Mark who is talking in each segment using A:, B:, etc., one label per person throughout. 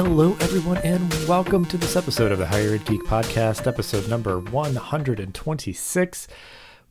A: Hello, everyone, and welcome to this episode of the Higher Ed Geek Podcast, episode number 126,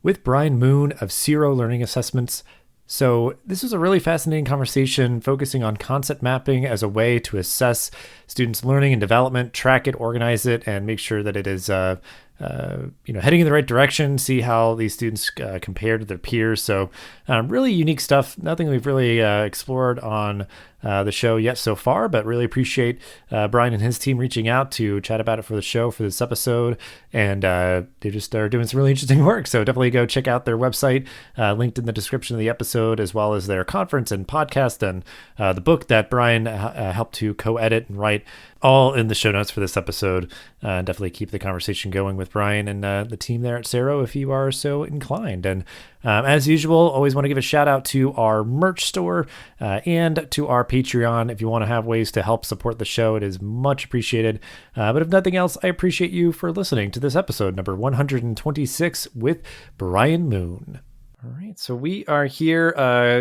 A: with Brian Moon of Sero Learning Assessments. So this is a really fascinating conversation focusing on concept mapping as a way to assess students' learning and development, track it, organize it, and make sure that it is heading in the right direction, see how these students compare to their peers. So really unique stuff, nothing we've really explored on the show yet so far, but really appreciate Brian and his team reaching out to chat about it for the show for this episode. And they just are doing some really interesting work. So definitely go check out their website, linked in the description of the episode, as well as their conference and podcast and the book that Brian helped to co-edit and write, all in the show notes for this episode. Definitely keep the conversation going with Brian and the team there at Sero if you are so inclined. And as usual, always want to give a shout out to our merch store and to our Patreon. If you want to have ways to help support the show, it is much appreciated. But if nothing else, I appreciate you for listening to this episode, number 126 with Brian Moon. All right, so we are here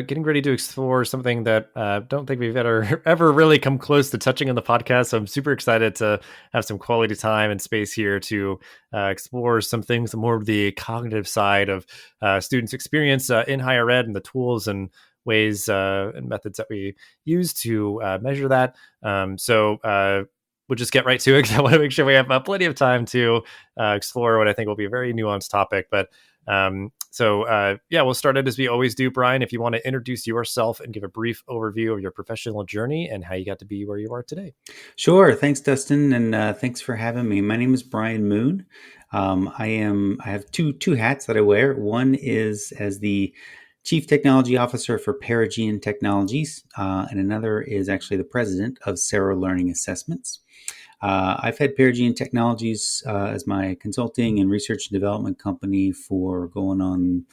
A: getting ready to explore something that I don't think we've ever really come close to touching on the podcast. So I'm super excited to have some quality time and space here to explore some things, more of the cognitive side of students' experience in higher ed and the tools and ways and methods that we use to measure that. We'll just get right to it because I want to make sure we have plenty of time to explore what I think will be a very nuanced topic. But we'll start it as we always do. Brian, if you want to introduce yourself and give a brief overview of your professional journey and how you got to be where you are today.
B: Sure. Thanks, Dustin. And thanks for having me. My name is Brian Moon. I have two hats that I wear. One is as the Chief Technology Officer for Paragean Technologies, and another is actually the President of Sero Learning Assessments. I've had Paragean Technologies as my consulting and research and development company for going on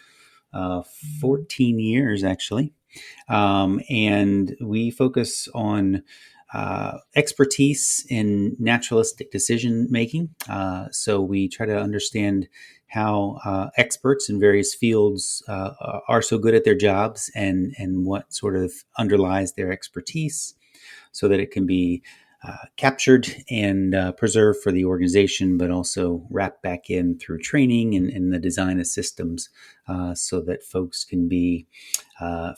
B: 14 years, actually. And we focus on expertise in naturalistic decision making. So we try to understand how experts in various fields are so good at their jobs and what sort of underlies their expertise so that it can be captured and preserved for the organization, but also wrapped back in through training and the design of systems so that folks can be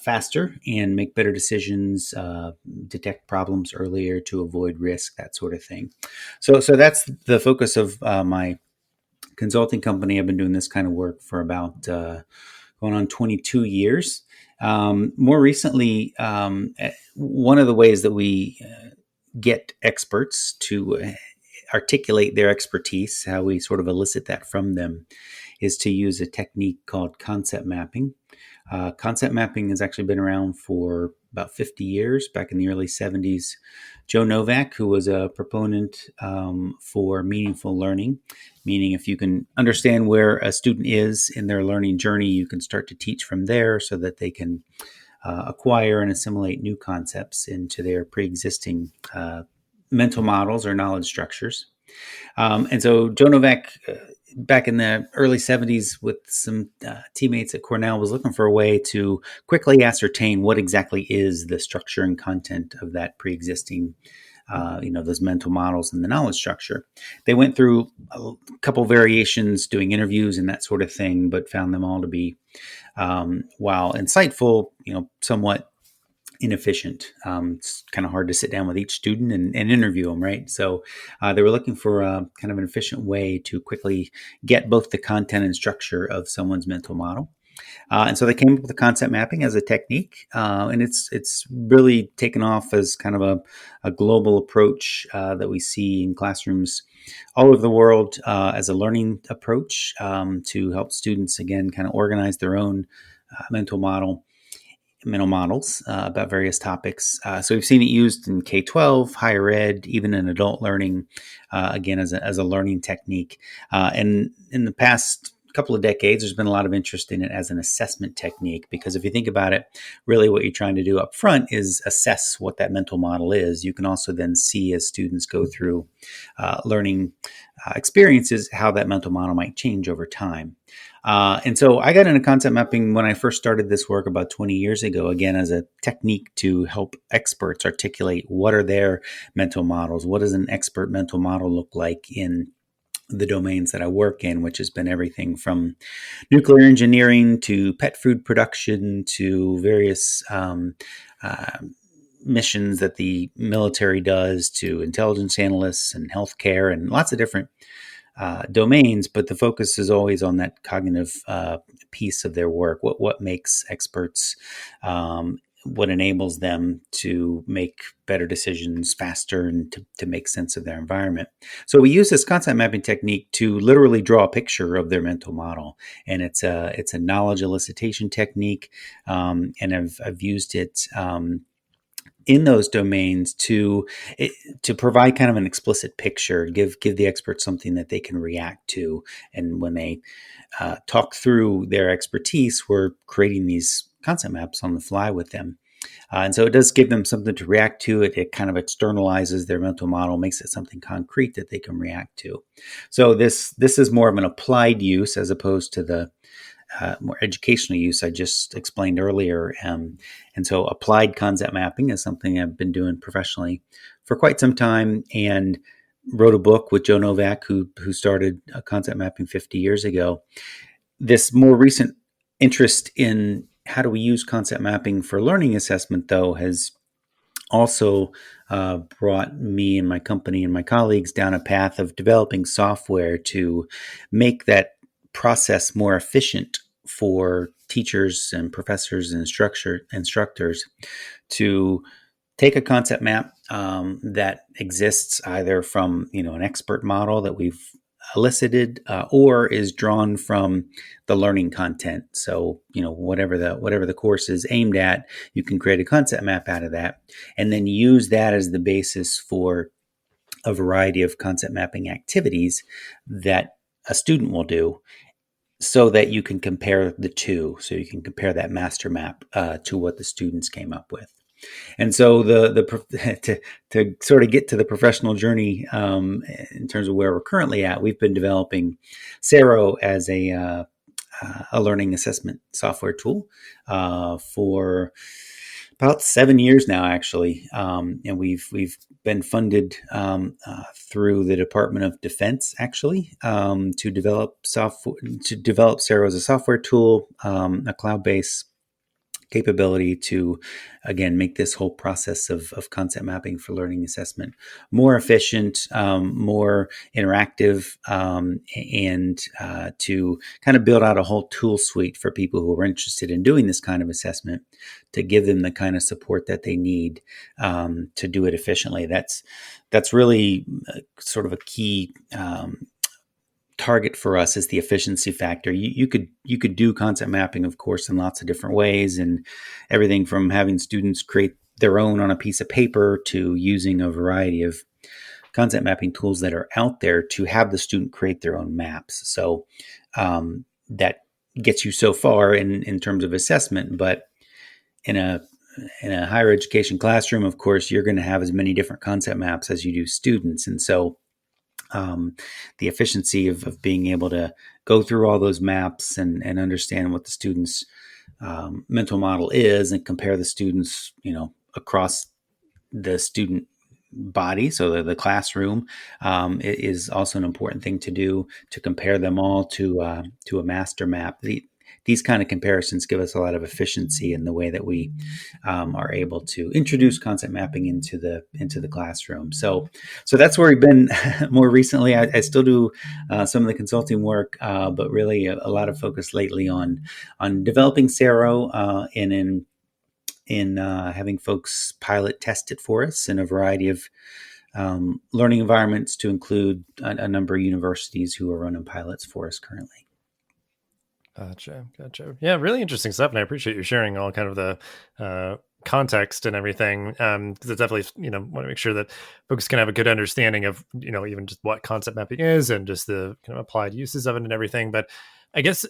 B: faster and make better decisions, detect problems earlier to avoid risk, that sort of thing. So that's the focus of my consulting company. I've been doing this kind of work for about going on 22 years. More recently, one of the ways that we get experts to articulate their expertise, how we sort of elicit that from them, is to use a technique called concept mapping. Concept mapping has actually been around for about 50 years. Back in the early 70s, Joe Novak, who was a proponent for meaningful learning, meaning if you can understand where a student is in their learning journey, you can start to teach from there so that they can acquire and assimilate new concepts into their pre-existing mental models or knowledge structures. And so Joe Novak, back in the early 70s with some teammates at Cornell, was looking for a way to quickly ascertain what exactly is the structure and content of that pre-existing those mental models and the knowledge structure. They went through a couple variations doing interviews and that sort of thing, but found them all to be, while insightful, somewhat inefficient. It's kind of hard to sit down with each student and interview them, right? So they were looking for a kind of an efficient way to quickly get both the content and structure of someone's mental model. And so they came up with the concept mapping as a technique, and it's really taken off as kind of a global approach that we see in classrooms all over the world as a learning approach to help students, again, kind of organize their own mental models about various topics. So we've seen it used in K-12, higher ed, even in adult learning, again, as a learning technique. And in the past couple of decades, there's been a lot of interest in it as an assessment technique, because if you think about it, really what you're trying to do up front is assess what that mental model is. You can also then see, as students go through learning experiences, how that mental model might change over time. And so I got into concept mapping when I first started this work about 20 years ago, again, as a technique to help experts articulate what are their mental models. What does an expert mental model look like in the domains that I work in, which has been everything from nuclear engineering to pet food production to various uh, missions that the military does, to intelligence analysts and healthcare and lots of different domains. But the focus is always on that cognitive piece of their work. What makes experts, what enables them to make better decisions faster and to make sense of their environment. So we use this concept mapping technique to literally draw a picture of their mental model, and it's a knowledge elicitation technique, and I've used it. In those domains to provide kind of an explicit picture, give the experts something that they can react to, and when they talk through their expertise, we're creating these concept maps on the fly with them. And so it does give them something to react to. It kind of externalizes their mental model, makes it something concrete that they can react to. So this is more of an applied use as opposed to the more educational use I just explained earlier. And so applied concept mapping is something I've been doing professionally for quite some time, and wrote a book with Joe Novak, who started concept mapping 50 years ago. This more recent interest in how do we use concept mapping for learning assessment, though, has also brought me and my company and my colleagues down a path of developing software to make that process more efficient for teachers and professors and instructors to take a concept map that exists either from an expert model that we've elicited or is drawn from the learning content. So whatever the course is aimed at, you can create a concept map out of that, and then use that as the basis for a variety of concept mapping activities that a student will do, so that you can compare the two. So you can compare that master map to what the students came up with. And so to sort of get to the professional journey in terms of where we're currently at, we've been developing Sero as a learning assessment software tool for about 7 years now, actually, and we've been funded through the Department of Defense, actually, to develop Sero as a software tool, a cloud-based capability to, again, make this whole process of concept mapping for learning assessment more efficient, more interactive, and to kind of build out a whole tool suite for people who are interested in doing this kind of assessment, to give them the kind of support that they need to do it efficiently. That's really sort of a key target for us, is the efficiency factor. You could do concept mapping, of course, in lots of different ways, and everything from having students create their own on a piece of paper to using a variety of concept mapping tools that are out there to have the student create their own maps. So that gets you so far in terms of assessment, but in a higher education classroom, of course, you're going to have as many different concept maps as you do students, and so the efficiency of being able to go through all those maps and understand what the student's mental model is, and compare the students, across the student body, so the classroom, is also an important thing to do, to compare them all to a master map. These kind of comparisons give us a lot of efficiency in the way that we are able to introduce concept mapping into the classroom. So that's where we've been more recently. I still do some of the consulting work, but really a lot of focus lately on developing Sero and in having folks pilot test it for us in a variety of learning environments, to include a number of universities who are running pilots for us currently.
A: Gotcha. Yeah, really interesting stuff, and I appreciate you sharing all kind of the context and everything. Because it's definitely, want to make sure that folks can have a good understanding of, even just what concept mapping is and just the kind of applied uses of it and everything. But I guess,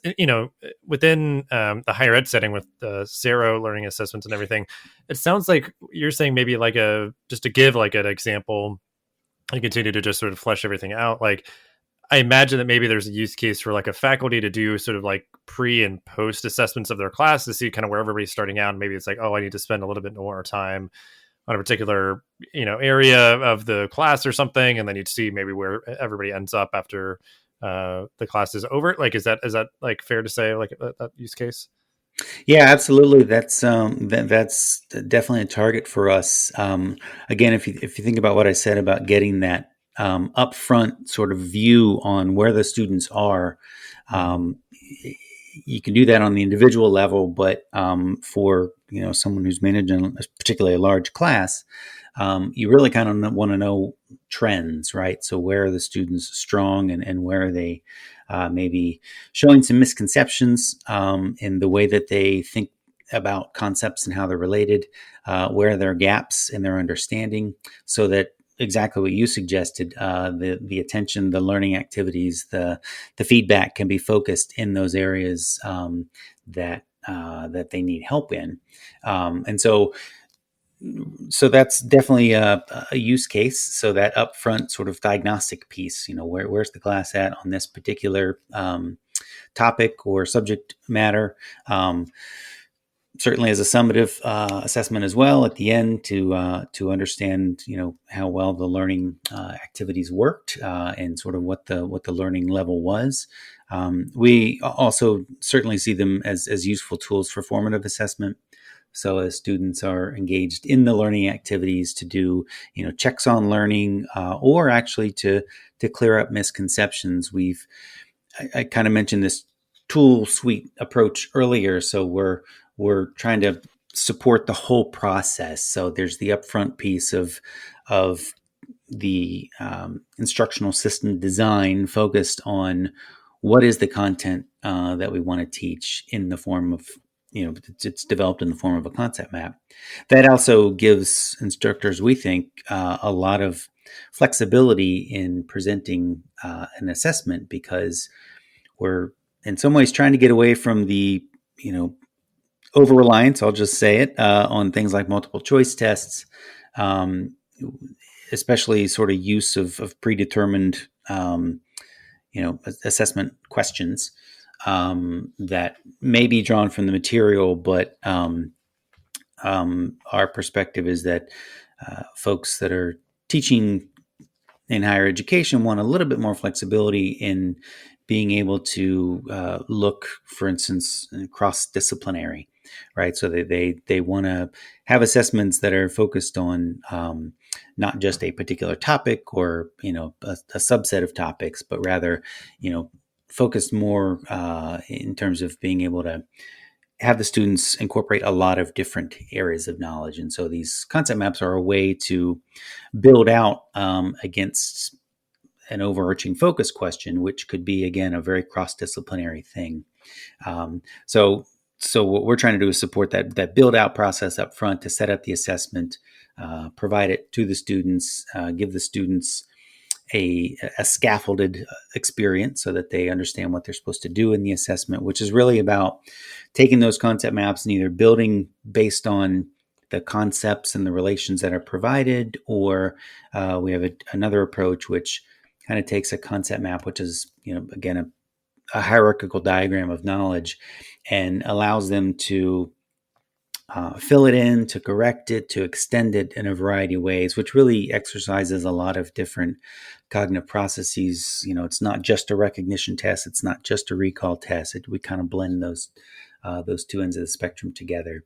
A: within the higher ed setting with the Sero learning assessments and everything, it sounds like you're saying maybe just to give like an example and continue to just sort of flesh everything out, like, I imagine that maybe there's a use case for like a faculty to do sort of like pre and post assessments of their class to see kind of where everybody's starting out. And maybe it's like, oh, I need to spend a little bit more time on a particular, area of the class or something. And then you'd see maybe where everybody ends up after the class is over. Like, is that like fair to say, like that use case?
B: Yeah, absolutely. That's definitely a target for us. Again, if you think about what I said about getting that upfront sort of view on where the students are, um, you can do that on the individual level, but for someone who's managing particularly a large class, you really kind of want to know trends, right? So where are the students strong, and where are they maybe showing some misconceptions in the way that they think about concepts and how they're related, where are there gaps in their understanding, so that exactly what you suggested, the attention, the learning activities, the feedback can be focused in those areas that they need help in, and so that's definitely a use case. So that upfront sort of diagnostic piece, where's the class at on this particular topic or subject matter. Certainly as a summative assessment as well at the end to understand how well the learning activities worked, and sort of what the learning level was. We also certainly see them as useful tools for formative assessment. So as students are engaged in the learning activities to do, checks on learning, or actually to clear up misconceptions. I kind of mentioned this tool suite approach earlier. So we're trying to support the whole process. So there's the upfront piece of the instructional system design focused on what is the content that we want to teach in the form of, it's developed in the form of a concept map. That also gives instructors, we think, a lot of flexibility in presenting an assessment, because we're in some ways trying to get away from the, over reliance, I'll just say it, on things like multiple choice tests, especially sort of use of predetermined, assessment questions that may be drawn from the material, but our perspective is that folks that are teaching in higher education want a little bit more flexibility in being able to look, for instance, cross-disciplinary, right? So they want to have assessments that are focused on not just a particular topic or a subset of topics, but rather focused more in terms of being able to have the students incorporate a lot of different areas of knowledge. And so these concept maps are a way to build out against an overarching focus question, which could be, again, a very cross-disciplinary thing. So what we're trying to do is support that build-out process up front to set up the assessment, provide it to the students, give the students a scaffolded experience so that they understand what they're supposed to do in the assessment, which is really about taking those concept maps and either building based on the concepts and the relations that are provided, or we have another approach which kind of takes a concept map, which is, again, a hierarchical diagram of knowledge, and allows them to fill it in, to correct it, to extend it in a variety of ways, which really exercises a lot of different cognitive processes. It's not just a recognition test. It's not just a recall test. We kind of blend those two ends of the spectrum together.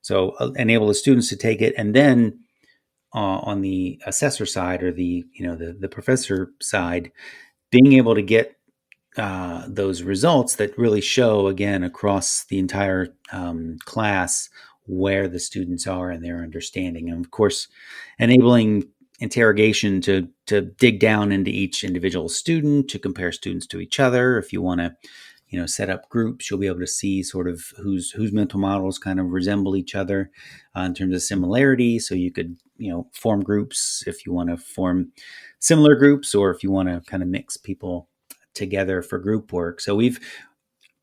B: So enable the students to take it, and then on the assessor side, or the professor side, being able to get those results that really show, again, across the entire class, where the students are and their understanding. And of course, enabling interrogation to dig down into each individual student, to compare students to each other. If you want to, set up groups, you'll be able to see sort of whose mental models kind of resemble each other in terms of similarity. So you could, form groups if you want to form similar groups, or if you want to kind of mix people together for group work. So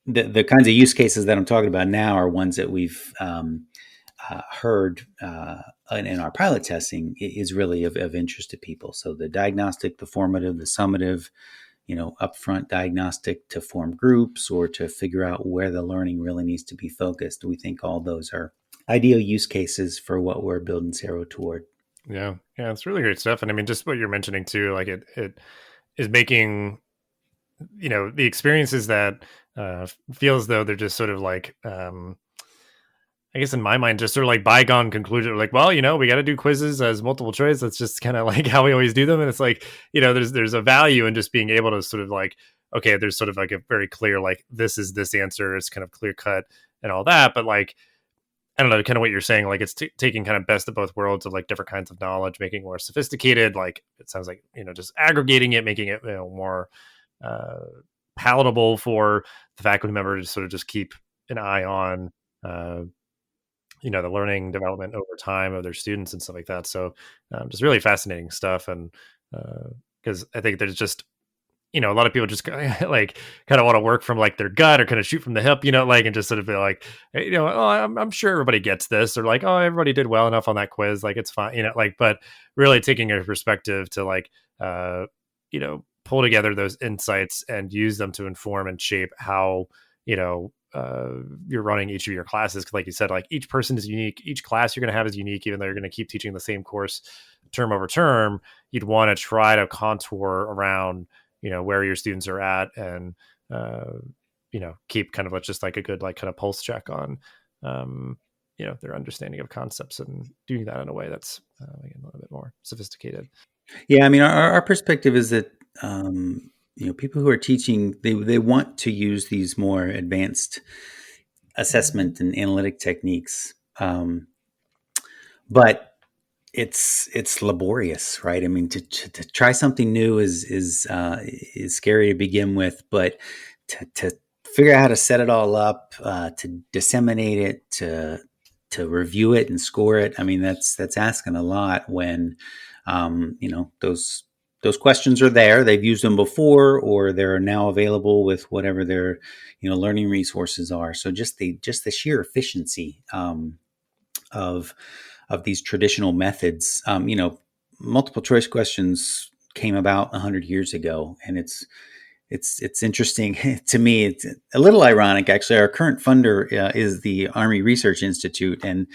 B: the kinds of use cases that I'm talking about now are ones that we've heard in our pilot testing is really of interest to people. So the diagnostic, the formative, the summative, upfront diagnostic to form groups or to figure out where the learning really needs to be focused. We think all those are ideal use cases for what we're building Sero toward.
A: Yeah. Yeah. It's really great stuff. And I mean, just what you're mentioning too, like it is making, the experiences that feel as though they're just sort of like, I guess in my mind, just sort of like bygone conclusion, like, well, we got to do quizzes as multiple choice. That's just kind of like how we always do them. And it's like, there's a value in just being able to sort of like, okay, there's sort of like a very clear, like, this is this answer. It's kind of clear cut and all that. But like, I don't know, kind of what you're saying, like it's taking kind of best of both worlds of like different kinds of knowledge, making it more sophisticated. Like it sounds like, just aggregating it, making it, more palatable for the faculty member to sort of just keep an eye on, the learning development over time of their students and stuff like that. So just really fascinating stuff. And because I think there's just, a lot of people just like kind of want to work from like their gut or kind of shoot from the hip, like, and just sort of be like, oh, I'm sure everybody gets this, or like, oh, everybody did well enough on that quiz. Like, it's fine, like, but really taking a perspective to like, pull together those insights and use them to inform and shape how, you're running each of your classes. Cause like you said, like each person is unique. Each class you're going to have is unique, even though you're going to keep teaching the same course term over term. You'd want to try to contour around, where your students are at and, keep kind of just like a good, like kind of pulse check on, their understanding of concepts and doing that in a way that's again, a little bit more sophisticated.
B: Yeah. I mean, our perspective is that, people who are teaching, they want to use these more advanced assessment and analytic techniques. But it's laborious, right? I mean, to try something new is scary to begin with, but to figure out how to set it all up, to disseminate it, to review it and score it. I mean, that's asking a lot when, those questions are there. They've used them before, or they're now available with whatever their, learning resources are. So just the sheer efficiency of these traditional methods. Multiple choice questions came about 100 years ago, and it's interesting to me. It's a little ironic, actually. Our current funder is the Army Research Institute, and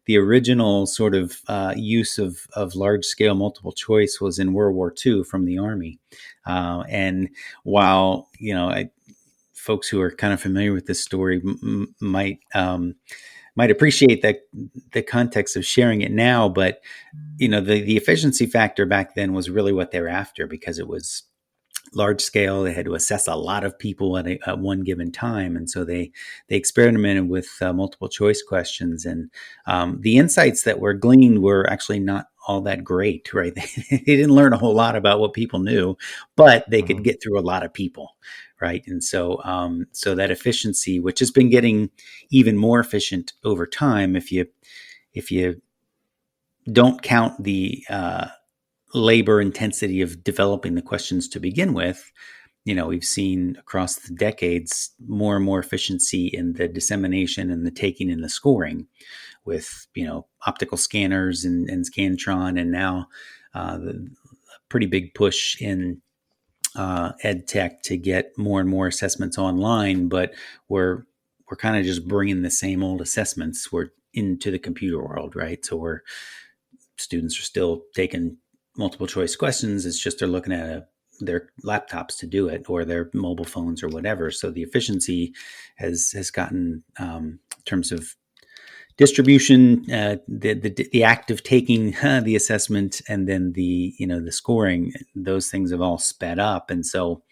B: the original sort of use of large scale multiple choice was in World War II from the Army. And while folks who are kind of familiar with this story might appreciate that the context of sharing it now, but the efficiency factor back then was really what they were after, because it was large scale. They had to assess a lot of people at one given time, and so they experimented with multiple choice questions, and the insights that were gleaned were actually not all that great, right? They didn't learn a whole lot about what people knew, but they could get through a lot of people, right? And so so that efficiency, which has been getting even more efficient over time, if you don't count the labor intensity of developing the questions to begin with, we've seen across the decades more and more efficiency in the dissemination and the taking and the scoring with, optical scanners and Scantron, and now the pretty big push in ed tech to get more and more assessments online, but we're kind of just bringing the same old assessments into the computer world, right? So students are still taking multiple choice questions. It's just they're looking at their laptops to do it, or their mobile phones or whatever. So the efficiency has gotten, in terms of distribution, the act of taking the assessment, and then the scoring, those things have all sped up. And so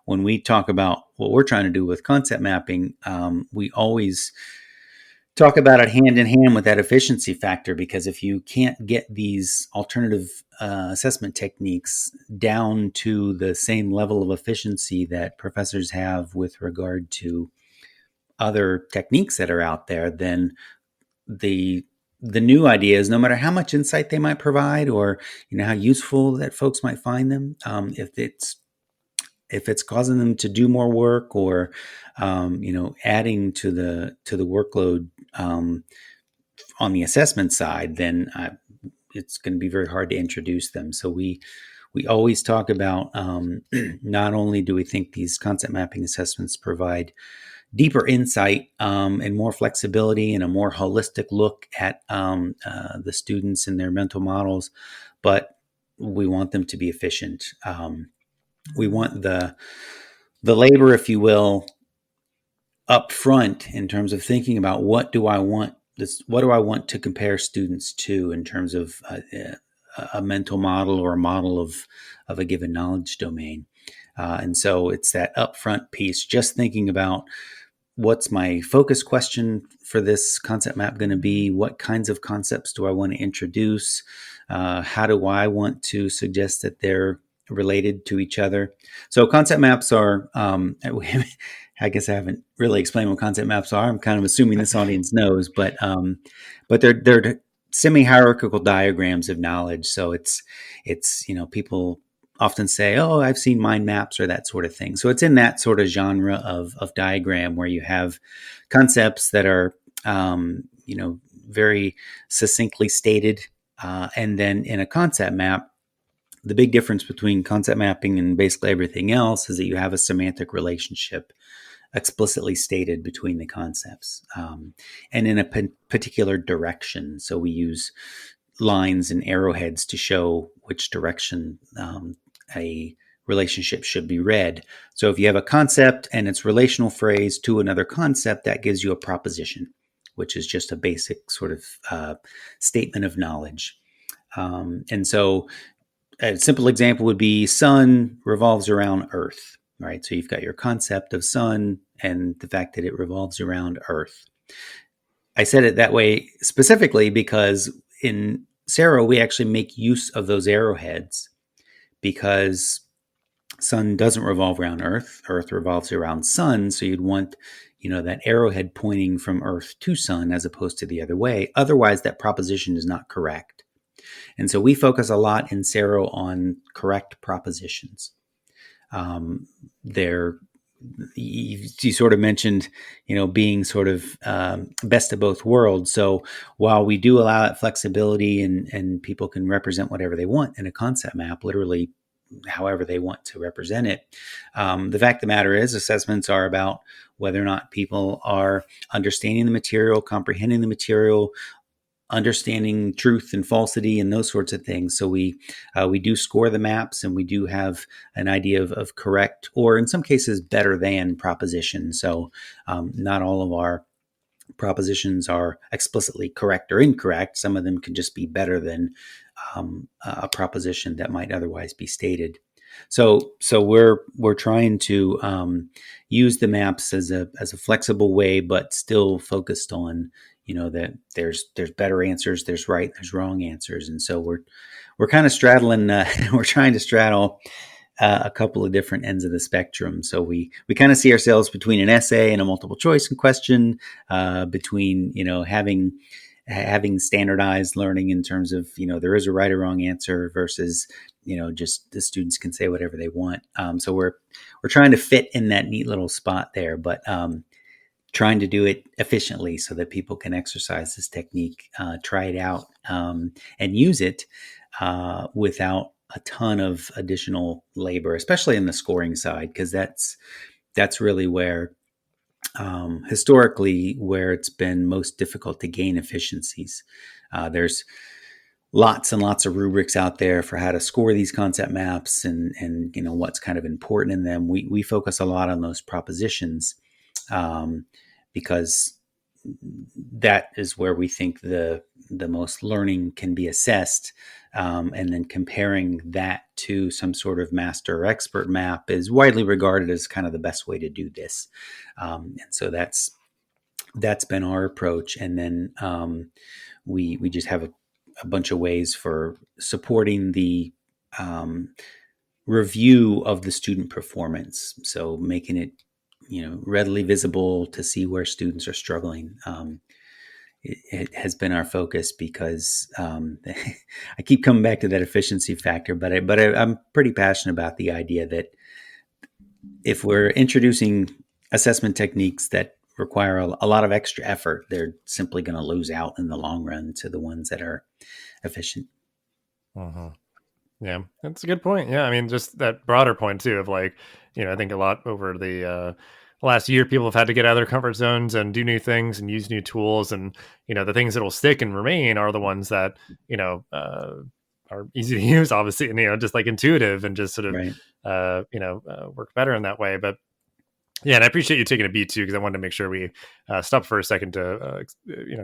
B: when we talk about what we're trying to do with concept mapping, we always talk about it hand in hand with that efficiency factor, because if you can't get these alternative assessment techniques down to the same level of efficiency that professors have with regard to other techniques that are out there, then the new ideas, no matter how much insight they might provide, or how useful that folks might find them, if it's causing them to do more work, or adding to the workload on the assessment side, then it's going to be very hard to introduce them. So we we always talk about not only do we think these concept mapping assessments provide deeper insight and more flexibility and a more holistic look at the students and their mental models, but we want them to be efficient. We want the labor, if you will, up front in terms of thinking about what do I want to compare students to in terms of a mental model or a model of a given knowledge domain. And so it's that upfront piece, just thinking about what's my focus question for this concept map going to be? What kinds of concepts do I want to introduce? How do I want to suggest that they're related to each other? So concept maps are, I guess I haven't really explained what concept maps are. I'm kind of assuming this audience knows, but they're semi-hierarchical diagrams of knowledge. So it's people often say, "Oh, I've seen mind maps," or that sort of thing. So it's in that sort of genre of diagram where you have concepts that are, very succinctly stated. And then in a concept map, the big difference between concept mapping and basically everything else is that you have a semantic relationship explicitly stated between the concepts, and in a particular direction. So we use lines and arrowheads to show which direction a relationship should be read. So if you have a concept and its relational phrase to another concept, that gives you a proposition, which is just a basic sort of statement of knowledge. And so a simple example would be sun revolves around Earth, right? So you've got your concept of sun and the fact that it revolves around Earth. I said it that way specifically because in Sero, we actually make use of those arrowheads because sun doesn't revolve around Earth. Earth revolves around sun. So you'd want, that arrowhead pointing from Earth to sun as opposed to the other way. Otherwise, that proposition is not correct. And so we focus a lot in Sero on correct propositions. You sort of mentioned, being sort of best of both worlds. So while we do allow that flexibility and people can represent whatever they want in a concept map, literally however they want to represent it, the fact of the matter is assessments are about whether or not people are understanding the material, comprehending the material, understanding truth and falsity and those sorts of things. So we do score the maps, and we do have an idea of correct, or in some cases better than propositions. So not all of our propositions are explicitly correct or incorrect. Some of them can just be better than a proposition that might otherwise be stated. So we're trying to use the maps as a flexible way, but still focused on that there's better answers, there's right, there's wrong answers, and so we're kind of straddling. We're trying to straddle a couple of different ends of the spectrum. So we kind of see ourselves between an essay and a multiple choice question, between having standardized learning in terms of there is a right or wrong answer versus just the students can say whatever they want. So we're trying to fit in that neat little spot there, but trying to do it efficiently so that people can exercise this technique, try it out, and use it without a ton of additional labor, especially in the scoring side, because that's really where historically where it's been most difficult to gain efficiencies. There's lots and lots of rubrics out there for how to score these concept maps and what's kind of important in them. We focus a lot on those propositions, because that is where we think the most learning can be assessed, and then comparing that to some sort of master or expert map is widely regarded as kind of the best way to do this. And so that's been our approach. And then we just have a bunch of ways for supporting the review of the student performance. So making it readily visible to see where students are struggling. It has been our focus because I keep coming back to that efficiency factor, but I'm pretty passionate about the idea that if we're introducing assessment techniques that require a lot of extra effort, they're simply going to lose out in the long run to the ones that are efficient.
A: Uh-huh. Yeah, that's a good point. Yeah, I mean, just that broader point too of like, I think a lot over the last year, people have had to get out of their comfort zones and do new things and use new tools, and the things that will stick and remain are the ones that are easy to use, obviously, and just like intuitive and just sort of
B: Right.
A: work better in that way. But yeah, and I appreciate you taking a beat too, because I wanted to make sure we stop for a second to,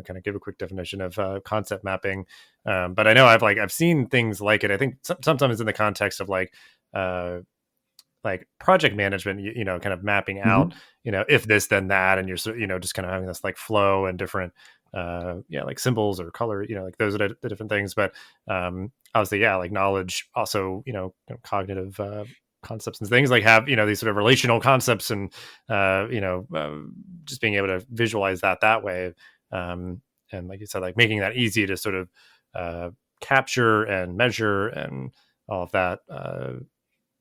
A: kind of give a quick definition of concept mapping. But I know I've seen things like it. I think sometimes in the context of uh, like project management, kind of mapping out,
B: Hmm.
A: if this then that, and you're just kind of having this like flow and different, like symbols or color, like those are the different things. But obviously, yeah, like knowledge also, cognitive concepts and things like have these sort of relational concepts and just being able to visualize that way, and like you said, like making that easy to sort of capture and measure and all of that,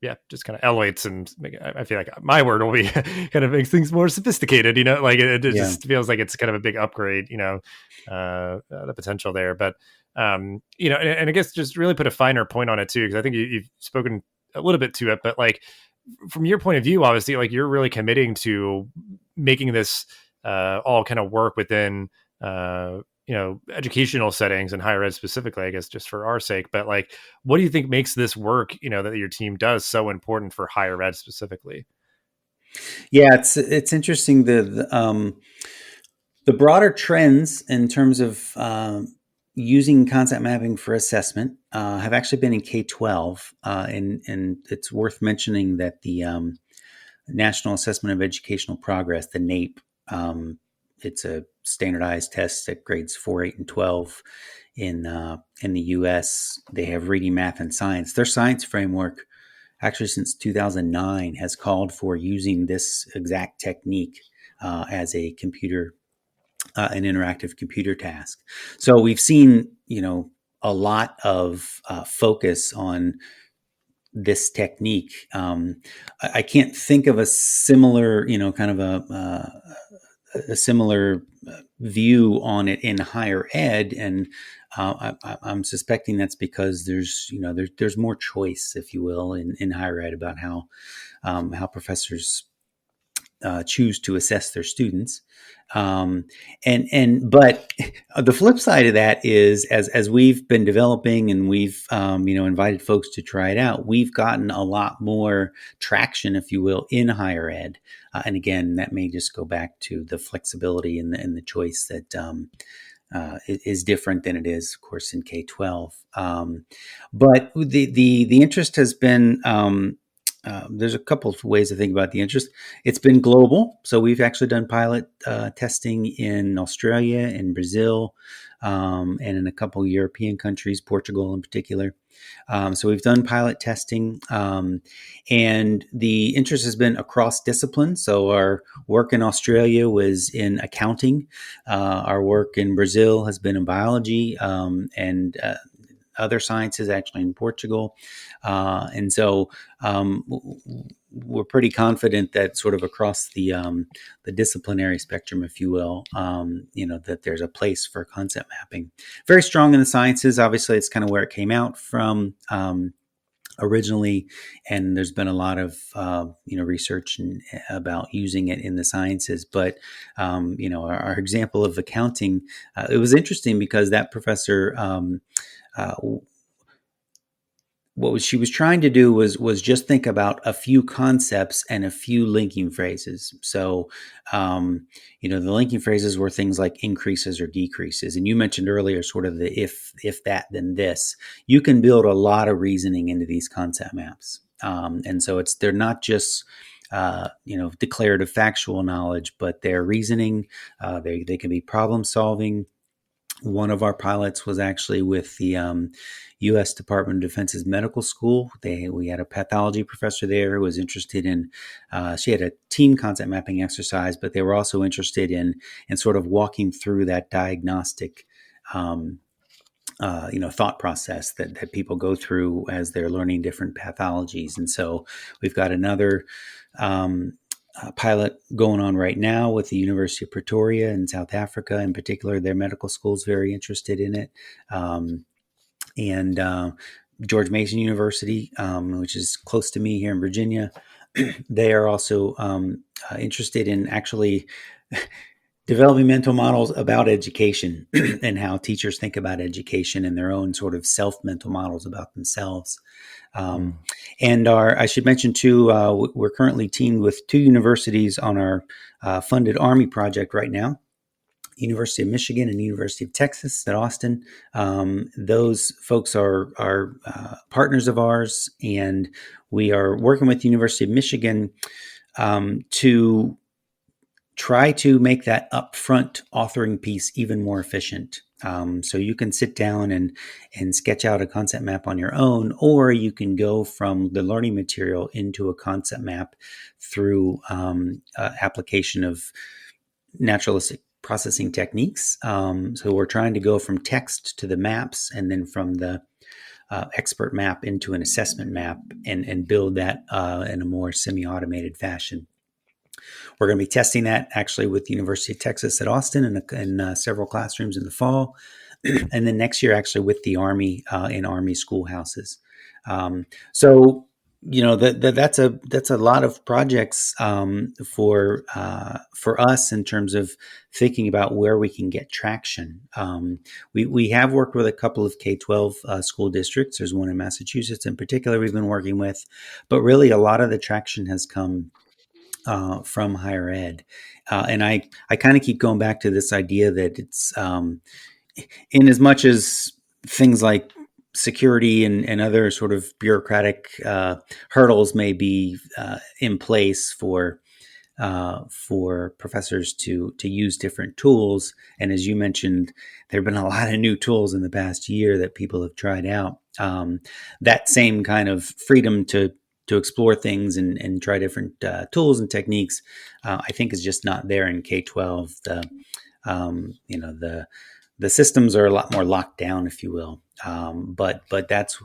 A: yeah, just kind of elevates and I feel like my word will be kind of makes things more sophisticated, like it
B: Yeah.
A: just feels like it's kind of a big upgrade, the potential there. But and I guess just really put a finer point on it too, because I think you've spoken a little bit to it, but like from your point of view, obviously, like you're really committing to making this all kind of work within educational settings and higher ed specifically, I guess, just for our sake. But like, what do you think makes this work, that your team does so important for higher ed specifically?
B: Yeah, it's interesting the broader trends in terms of using concept mapping for assessment have actually been in K-12, and it's worth mentioning that the National Assessment of Educational Progress, the NAEP, it's a standardized test that grades 4, 8, and 12 in the U.S. They have reading, math, and science. Their science framework, actually since 2009, has called for using this exact technique as an interactive computer task. So we've seen, a lot of focus on this technique. I can't think of a similar, kind of a similar view on it in higher ed, and I'm suspecting that's because there's more choice, if you will, in higher ed about how professors choose to assess their students. But the flip side of that is, as we've been developing and we've invited folks to try it out, we've gotten a lot more traction, if you will, in higher ed. And again, that may just go back to the flexibility and the choice that is different than it is, of course, in K-12. But the interest has been. There's a couple of ways to think about the interest. It's been global. So we've actually done pilot testing in Australia and Brazil, and in a couple of European countries, Portugal in particular. So we've done pilot testing, and the interest has been across disciplines. So our work in Australia was in accounting. Our work in Brazil has been in biology, and other sciences, actually in Portugal. And so we're pretty confident that sort of across the disciplinary spectrum, if you will, that there's a place for concept mapping. Very strong in the sciences. Obviously, it's kind of where it came out from originally, and there's been a lot of research about using it in the sciences. But our example of accounting, it was interesting because that professor. Uh, what she was trying to do was just think about a few concepts and a few linking phrases. So, the linking phrases were things like increases or decreases. And you mentioned earlier sort of the if that, then this. You can build a lot of reasoning into these concept maps. And so they're not just declarative factual knowledge, but they're reasoning. They can be problem solving. One of our pilots was actually with the U.S. Department of Defense's medical school. We had a pathology professor there who was interested in. She had a team concept mapping exercise, but they were also interested in sort of walking through that diagnostic, thought process that people go through as they're learning different pathologies. And so we've got another. Pilot going on right now with the University of Pretoria in South Africa. In particular, their medical school is very interested in it. And George Mason University, which is close to me here in Virginia. They are also interested in actually developing mental models about education and how teachers think about education and their own sort of self-mental models about themselves. And I should mention too, we're currently teamed with 2 universities on our funded Army project right now. University of Michigan and University of Texas at Austin. Those folks are partners of ours, and we are working with the University of Michigan to try to make that upfront authoring piece even more efficient. So you can sit down and sketch out a concept map on your own, or you can go from the learning material into a concept map through application of naturalistic processing techniques. So we're trying to go from text to the maps, and then from the expert map into an assessment map, and build that in a more semi-automated fashion. We're going to be testing that actually with the University of Texas at Austin in several classrooms in the fall. And then next year, actually with the Army in Army schoolhouses. So, that's a lot of projects for us in terms of thinking about where we can get traction. We have worked with a couple of K-12 school districts. There's one in Massachusetts in particular we've been working with, but really a lot of the traction has come from higher ed. And I kind of keep going back to this idea that it's in as much as things like security and other sort of bureaucratic hurdles may be in place for professors to use different tools. And as you mentioned, there have been a lot of new tools in the past year that people have tried out. That same kind of freedom to explore things and try different tools and techniques, I think is just not there in K-12. The systems are a lot more locked down, if you will. But that's,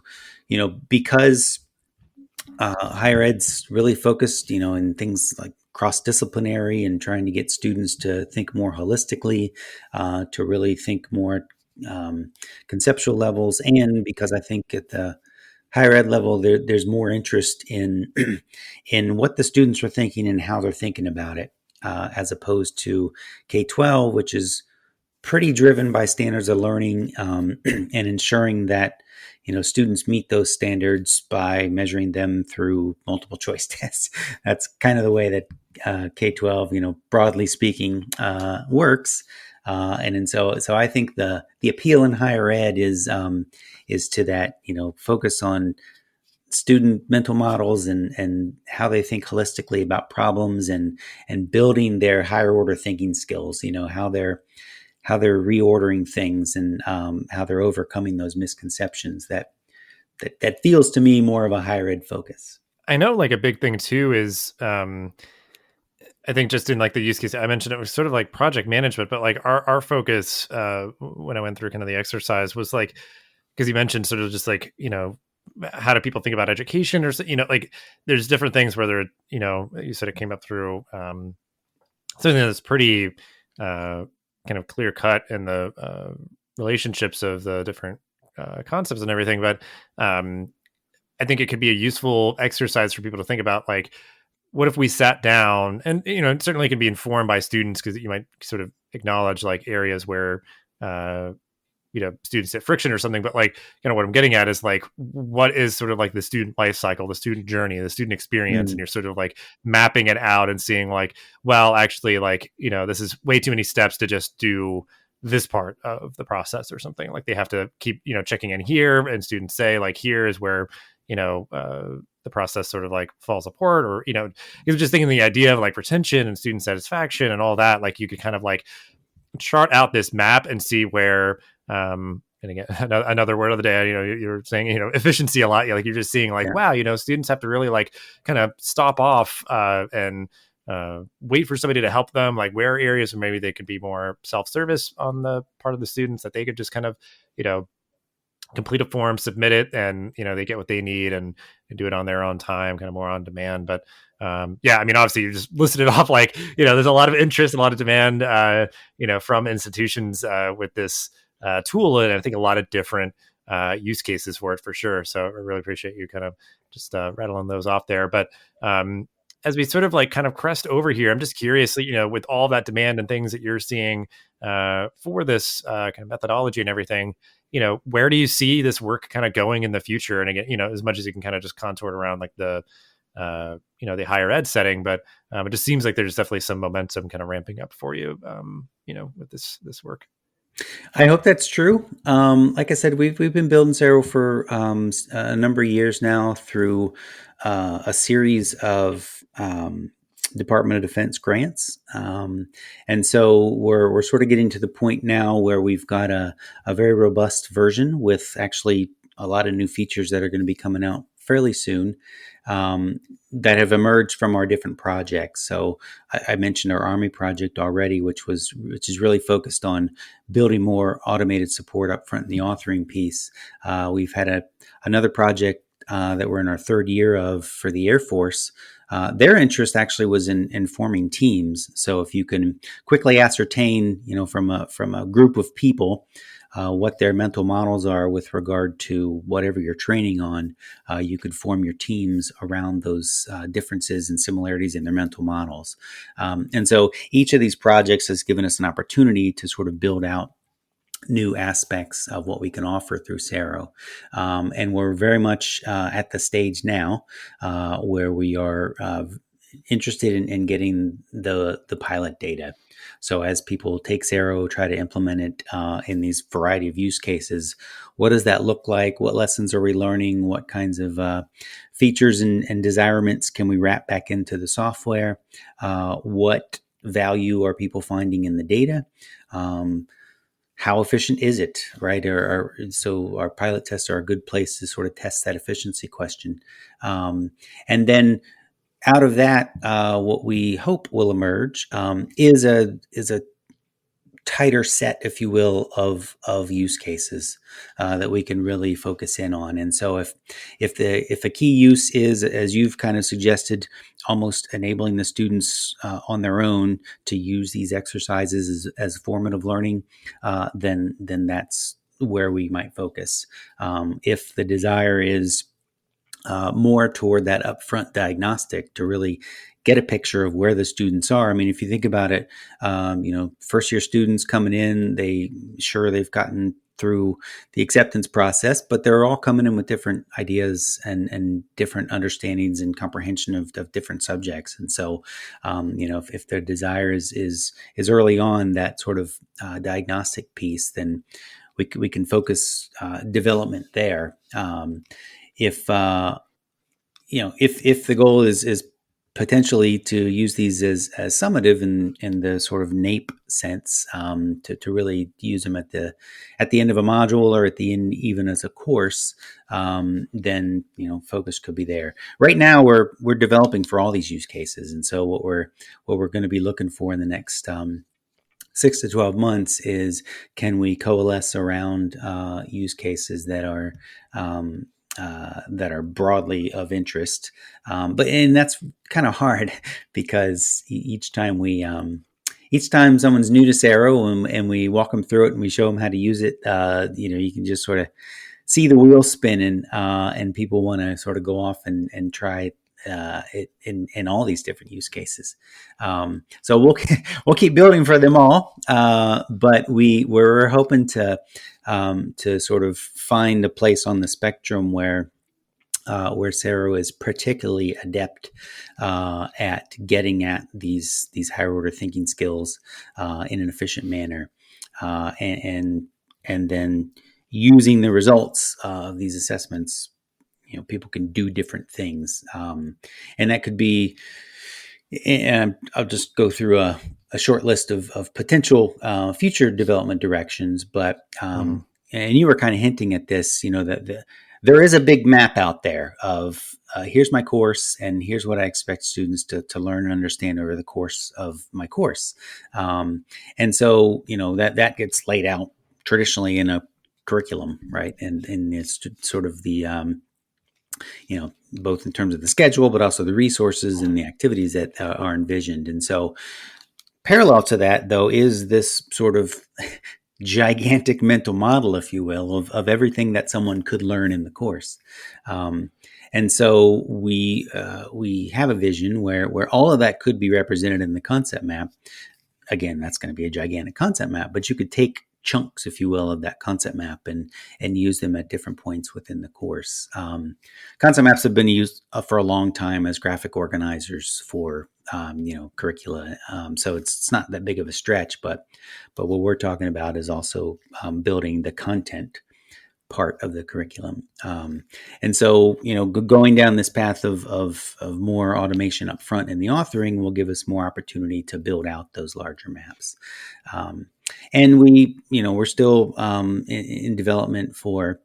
B: because higher ed's really focused, in things like cross-disciplinary and trying to get students to think more holistically, to really think more conceptual levels. And because I think at the higher ed level, there's more interest in in what the students are thinking and how they're thinking about it, as opposed to K-12, which is pretty driven by standards of learning and ensuring that students meet those standards by measuring them through multiple choice tests. That's kind of the way that K-12, broadly speaking, works. And so I think the appeal in higher ed is to that, focus on student mental models and how they think holistically about problems and building their higher order thinking skills, how they're reordering things and how they're overcoming those misconceptions. That feels to me more of a higher ed focus.
A: I know like a big thing too is I think just in like the use case I mentioned, it was sort of like project management, but like our focus when I went through kind of the exercise was like, because you mentioned sort of just like, how do people think about education, or, like there's different things where they're, you said it came up through something that's pretty kind of clear cut in the relationships of the different concepts and everything. But I think it could be a useful exercise for people to think about, like, what if we sat down and, it certainly can be informed by students, because you might sort of acknowledge like areas where, students hit friction or something. But like, what I'm getting at is like, what is sort of like the student life cycle, the student journey, the student experience. And you're sort of like mapping it out and seeing like, well, actually, like, this is way too many steps to just do this part of the process or something. Like they have to keep, checking in here, and students say like, here is where, the process sort of like falls apart, or, it was just thinking the idea of like retention and student satisfaction and all that. Like you could kind of like chart out this map and see where, and again, another word of the day, you're saying, efficiency a lot. Like you're just seeing like, wow, students have to really like kind of stop off and wait for somebody to help them. Like where are areas where maybe they could be more self-service on the part of the students, that they could just kind of, complete a form, submit it, and, they get what they need and do it on their own time, kind of more on demand. But obviously you just listed it off like, there's a lot of interest, a lot of demand, from institutions with this tool. And I think a lot of different use cases for it for sure. So I really appreciate you kind of just rattling those off there. But as we sort of like kind of crest over here, I'm just curious, with all that demand and things that you're seeing for this kind of methodology and everything, where do you see this work kind of going in the future? And again, as much as you can kind of just contour around like the higher ed setting, but it just seems like there's definitely some momentum kind of ramping up for you, with this work.
B: I hope that's true. Like I said, we've been building Sero for a number of years now through a series of Department of Defense grants, and so we're sort of getting to the point now where we've got a very robust version with actually a lot of new features that are going to be coming out fairly soon, that have emerged from our different projects. So I mentioned our Army project already, which is really focused on building more automated support up front in the authoring piece. We've had another project that we're in our third year of for the Air Force. Their interest actually was in forming teams. So if you can quickly ascertain, from a group of people, what their mental models are with regard to whatever you're training on, you could form your teams around those differences and similarities in their mental models. And so each of these projects has given us an opportunity to sort of build out new aspects of what we can offer through Sero. And we're very much at the stage now where we are interested in getting the pilot data. So as people take Sero, try to implement it in these variety of use cases, what does that look like? What lessons are we learning? What kinds of features and desirements can we wrap back into the software? What value are people finding in the data? How efficient is it, right? So our pilot tests are a good place to sort of test that efficiency question. And then out of that, what we hope will emerge is a tighter set, if you will, of use cases that we can really focus in on. And so if a key use is, as you've kind of suggested, almost enabling the students on their own to use these exercises as formative learning, then that's where we might focus. If the desire is more toward that upfront diagnostic to really get a picture of where the students are. I mean, if you think about it, first year students coming in, they've gotten through the acceptance process, but they're all coming in with different ideas and different understandings and comprehension of different subjects. And so, if their desire is early on that sort of diagnostic piece, then we can focus development there. If the goal is potentially to use these as summative in the sort of NAEP sense, to really use them at the end of a module or at the end even as a course, then focus could be there. Right now we're developing for all these use cases, and so what we're going to be looking for in the next 6 to 12 months is, can we coalesce around use cases that are broadly of interest, but that's kind of hard because each time someone's new to Sero and we walk them through it and we show them how to use it, you can just sort of see the wheel spinning, and people want to sort of go off and try it in all these different use cases. So we'll keep building for them all, but we're hoping to sort of find a place on the spectrum where Sero is particularly adept at getting at these higher order thinking skills in an efficient manner, and then using the results of these assessments. People can do different things, and that could be. And I'll just go through a short list of potential future development directions. But and you were kind of hinting at this, that there is a big map out there of here's my course and here's what I expect students to learn and understand over the course of my course. And so that gets laid out traditionally in a curriculum, right? And it's sort of the both in terms of the schedule, but also the resources and the activities that are envisioned. And so parallel to that, though, is this sort of gigantic mental model, if you will, of everything that someone could learn in the course. And so we have a vision where all of that could be represented in the concept map. Again, that's going to be a gigantic concept map, but you could take chunks, if you will, of that concept map and use them at different points within the course. Concept maps have been used for a long time as graphic organizers for curricula, so it's not that big of a stretch. But what we're talking about is also building the content part of the curriculum. And so, going down this path of more automation up front in the authoring will give us more opportunity to build out those larger maps. And we're still in development for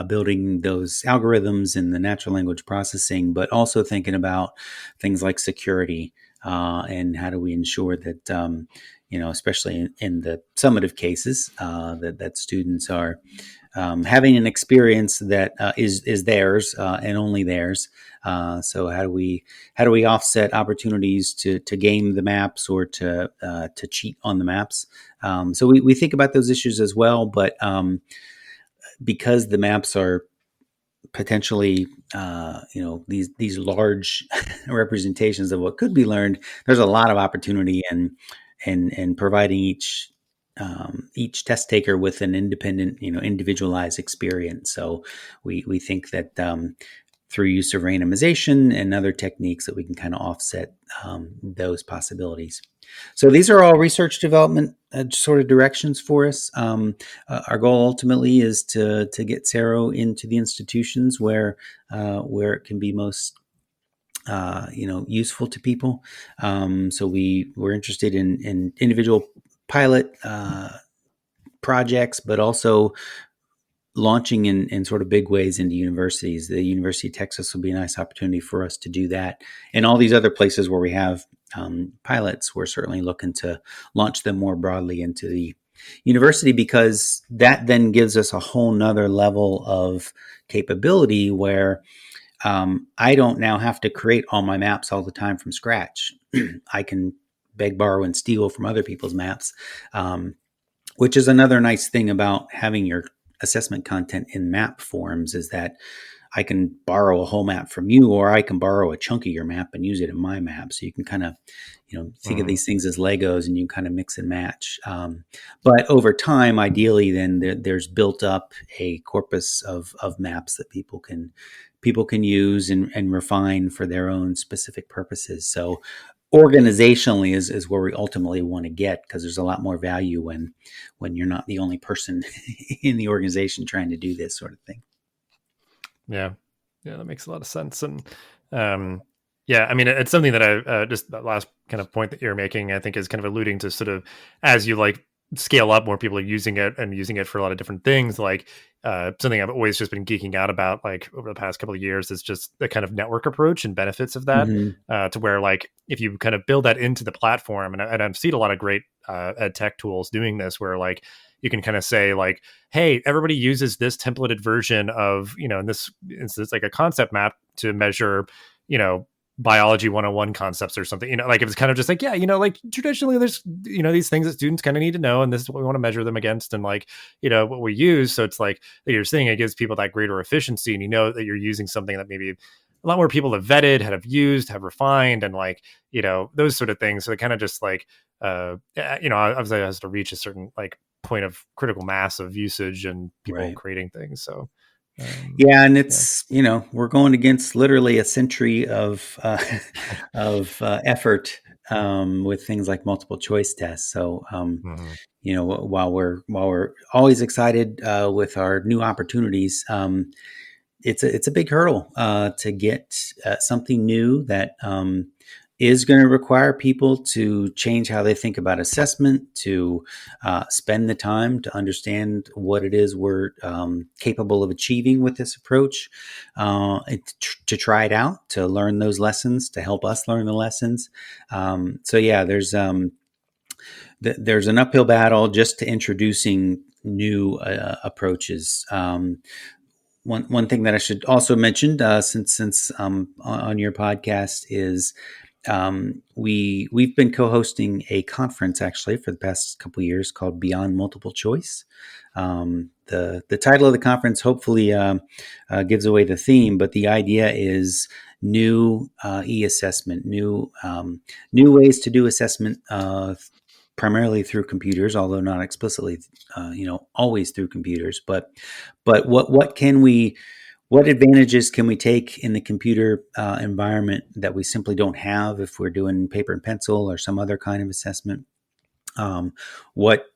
B: building those algorithms and the natural language processing, but also thinking about things like security and how do we ensure that, especially in the summative cases, that students are having an experience that is theirs and only theirs. So how do we offset opportunities to game the maps or to cheat on the maps? So we think about those issues as well, but because the maps are potentially these large representations of what could be learned, there's a lot of opportunity in providing each test taker with an independent, individualized experience. So we think that through use of randomization and other techniques that we can kind of offset those possibilities. So these are all research development sort of directions for us. Our goal ultimately is to get Sero into the institutions where it can be most useful to people. So we're interested in individual pilot projects, but also launching in sort of big ways into universities. The University of Texas will be a nice opportunity for us to do that. And all these other places where we have pilots, we're certainly looking to launch them more broadly into the university, because that then gives us a whole nother level of capability where I don't now have to create all my maps all the time from scratch. I can beg, borrow, and steal from other people's maps, which is another nice thing about having your assessment content in map forms, is that I can borrow a whole map from you, or I can borrow a chunk of your map and use it in my map. So you can kind of, think of these things as Legos, and you kind of mix and match. But over time, ideally, then there's built up a corpus of maps that people can use and refine for their own specific purposes. So organizationally is where we ultimately want to get, because there's a lot more value when you're not the only person in the organization trying to do this sort of thing.
A: Yeah, that makes a lot of sense. And I mean, it's something that I just that last kind of point that you're making, I think, is kind of alluding to sort of as you scale up, more people are using it and using it for a lot of different things. Something I've always just been geeking out about, over the past couple of years, is just the kind of network approach and benefits of that. To where if you kind of build that into the platform, and I've seen a lot of great ed tech tools doing this, where you can kind of say hey, everybody uses this templated version of, in this instance, a concept map to measure, biology 101 concepts or something, if it's kind of just traditionally there's, these things that students kind of need to know, and this is what we want to measure them against, and what we use. So it's you're saying it gives people that greater efficiency, and that you're using something that maybe a lot more people have vetted, have used, have refined, and those sort of things. So it kind of just obviously it has to reach a certain point of critical mass of usage and people creating things. So
B: and it's we're going against literally a century of effort with things like multiple choice tests. So while we're always excited with our new opportunities, it's a big hurdle to get something new that is going to require people to change how they think about assessment, to spend the time to understand what it is we're capable of achieving with this approach, to try it out, to learn those lessons, to help us learn the lessons. There's an uphill battle just to introducing new approaches. One thing that I should also mention, since on your podcast, is we've been co-hosting a conference actually for the past couple of years called Beyond Multiple Choice. The title of the conference hopefully gives away the theme, but the idea is new e-assessment, new ways to do assessment, primarily through computers, although not explicitly, always through computers. But what advantages can we take in the computer environment that we simply don't have if we're doing paper and pencil or some other kind of assessment? What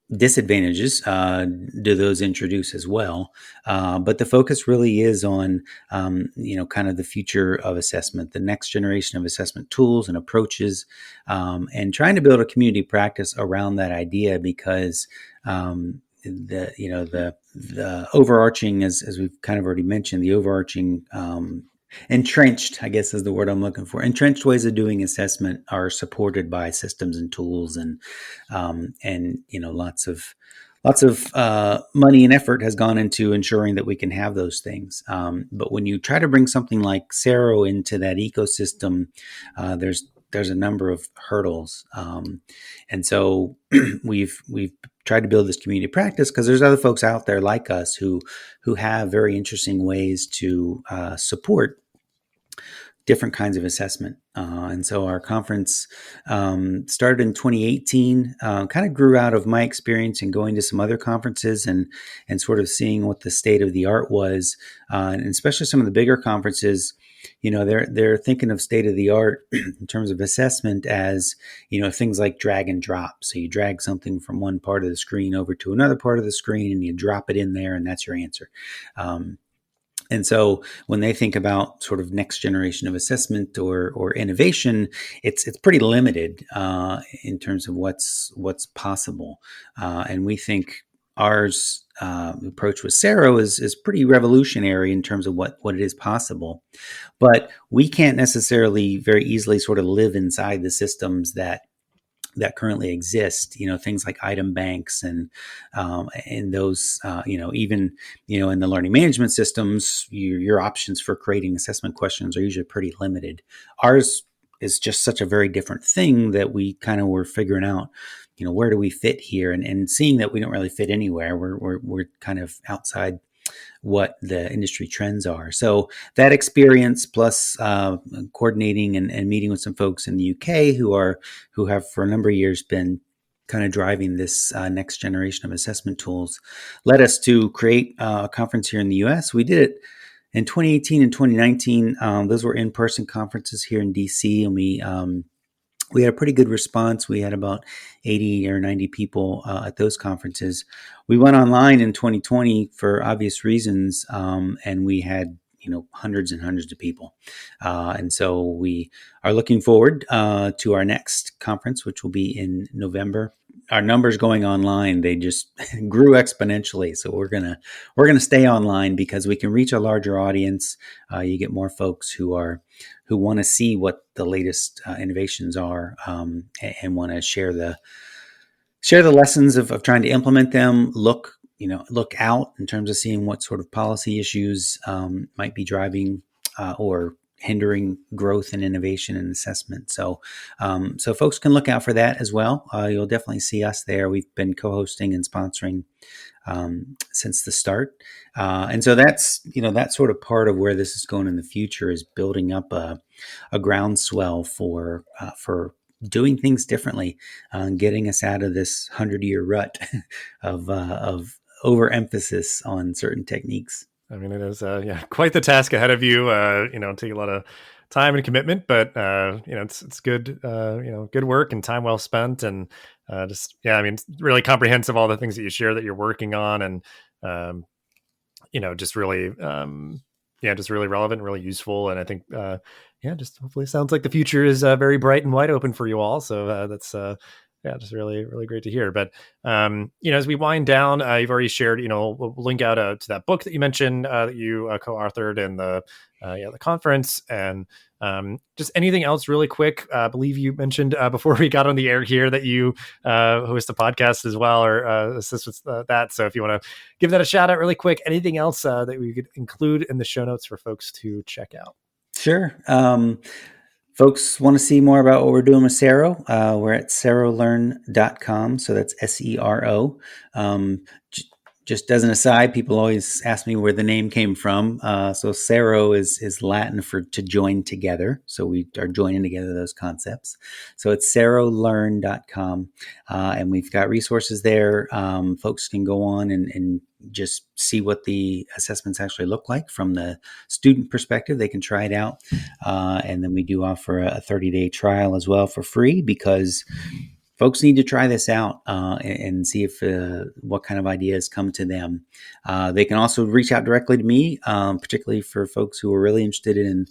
B: disadvantages do those introduce as well? But the focus really is on, kind of the future of assessment, the next generation of assessment tools and approaches, and trying to build a community practice around that idea because the overarching, as we've kind of already mentioned, the overarching entrenched, I guess is the word I'm looking for. Entrenched ways of doing assessment are supported by systems and tools, and lots of money and effort has gone into ensuring that we can have those things. But when you try to bring something like Sero into that ecosystem, there's a number of hurdles, and so we've tried to build this community practice because there's other folks out there like us who have very interesting ways to support different kinds of assessment. And so our conference started in 2018, kind of grew out of my experience in going to some other conferences and sort of seeing what the state of the art was, and especially some of the bigger conferences. They're thinking of state of the art in terms of assessment as, things like drag and drop. So you drag something from one part of the screen over to another part of the screen and you drop it in there and that's your answer. And so when they think about sort of next generation of assessment or innovation, it's pretty limited in terms of what's possible. And we think ours approach with Sero is pretty revolutionary in terms of what it is possible. But we can't necessarily very easily sort of live inside the systems that currently exist, things like item banks and those, even, in the learning management systems, your options for creating assessment questions are usually pretty limited. Ours is just such a very different thing that we kind of were figuring out, where do we fit here, and seeing that we don't really fit anywhere. We're kind of outside what the industry trends are. So that experience plus coordinating and meeting with some folks in the UK who have for a number of years been kind of driving this next generation of assessment tools led us to create a conference here in the US. We did it in 2018 and 2019. Those were in-person conferences here in DC, and we had a pretty good response. We had about 80 or 90 people at those conferences. We went online in 2020 for obvious reasons, and we had hundreds and hundreds of people. And so we are looking forward to our next conference, which will be in November. Our numbers going online, they just grew exponentially. So we're gonna stay online because we can reach a larger audience. You get more folks who want to see what the latest innovations are, and want to share the lessons of trying to implement them. Look out in terms of seeing what sort of policy issues might be driving or hindering growth and innovation and assessment. So folks can look out for that as well. You'll definitely see us there. We've been co-hosting and sponsoring since the start. And so that's, that sort of part of where this is going in the future is building up a groundswell for doing things differently, getting us out of this 100-year rut of overemphasis on certain techniques.
A: I mean, it is, quite the task ahead of you, take a lot of time and commitment, but, it's good, good work and time well spent. And it's really comprehensive, all the things that you share that you're working on, and, just really, just really relevant, really useful. And I think, just hopefully it sounds like the future is very bright and wide open for you all. So that's, just really, really great to hear. But, as we wind down, you've already shared, we'll link out to that book that you mentioned that you co-authored in the conference, and just anything else really quick. I believe you mentioned before we got on the air here that you host a podcast as well, or assist with that. So if you want to give that a shout out really quick, anything else that we could include in the show notes for folks to check out?
B: Sure. folks want to see more about what we're doing with Sero, we're at serolearn.com. So that's SERO. Just as an aside, people always ask me where the name came from. So Sero is Latin for to join together. So we are joining together those concepts. So it's serolearn.com. And we've got resources there. Folks can go on and just see what the assessments actually look like from the student perspective. They can try it out. And then we do offer a 30-day trial as well for free, because folks need to try this out and see if what kind of ideas come to them. They can also reach out directly to me, particularly for folks who are really interested in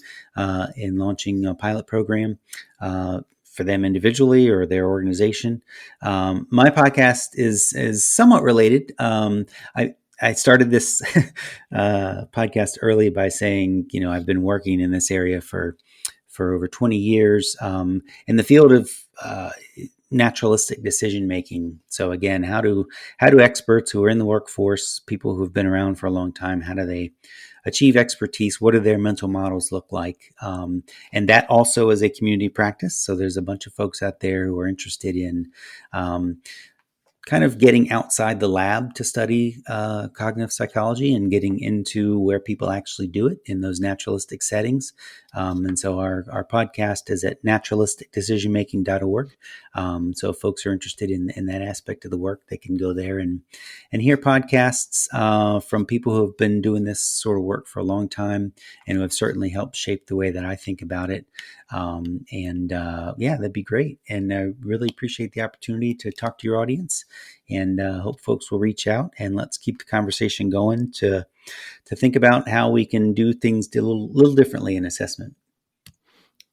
B: launching a pilot program for them individually or their organization. My podcast is somewhat related. I started this podcast early by saying, I've been working in this area for over 20 years in the field of naturalistic decision making. So again, how do experts who are in the workforce, people who've been around for a long time, how do they achieve expertise? What do their mental models look like? And that also is a community practice. So there's a bunch of folks out there who are interested in kind of getting outside the lab to study cognitive psychology and getting into where people actually do it in those naturalistic settings. And so our podcast is at naturalisticdecisionmaking.org. So if folks are interested in that aspect of the work, they can go there and hear podcasts from people who have been doing this sort of work for a long time and who have certainly helped shape the way that I think about it. That'd be great. And I really appreciate the opportunity to talk to your audience, and hope folks will reach out, and let's keep the conversation going to think about how we can do things a little differently in assessment.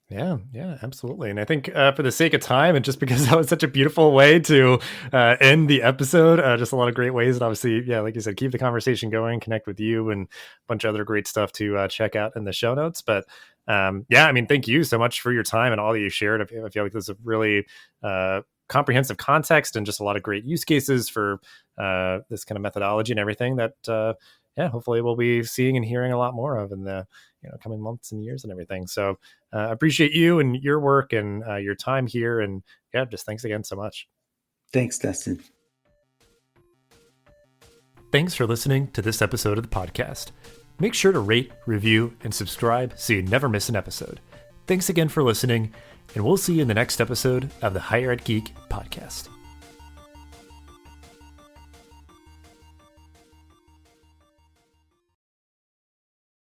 A: Yeah, absolutely. And I think for the sake of time, and just because that was such a beautiful way to end the episode, just a lot of great ways. And obviously, like you said, keep the conversation going, connect with you, and a bunch of other great stuff to check out in the show notes. But thank you so much for your time and all that you shared. I feel like this is a really comprehensive context and just a lot of great use cases for this kind of methodology and everything that, hopefully we'll be seeing and hearing a lot more of in the coming months and years and everything. So I appreciate you and your work and your time here. And just thanks again so much.
B: Thanks, Dustin.
A: Thanks for listening to this episode of the podcast. Make sure to rate, review, and subscribe so you never miss an episode. Thanks again for listening, and we'll see you in the next episode of the Higher Ed Geek podcast.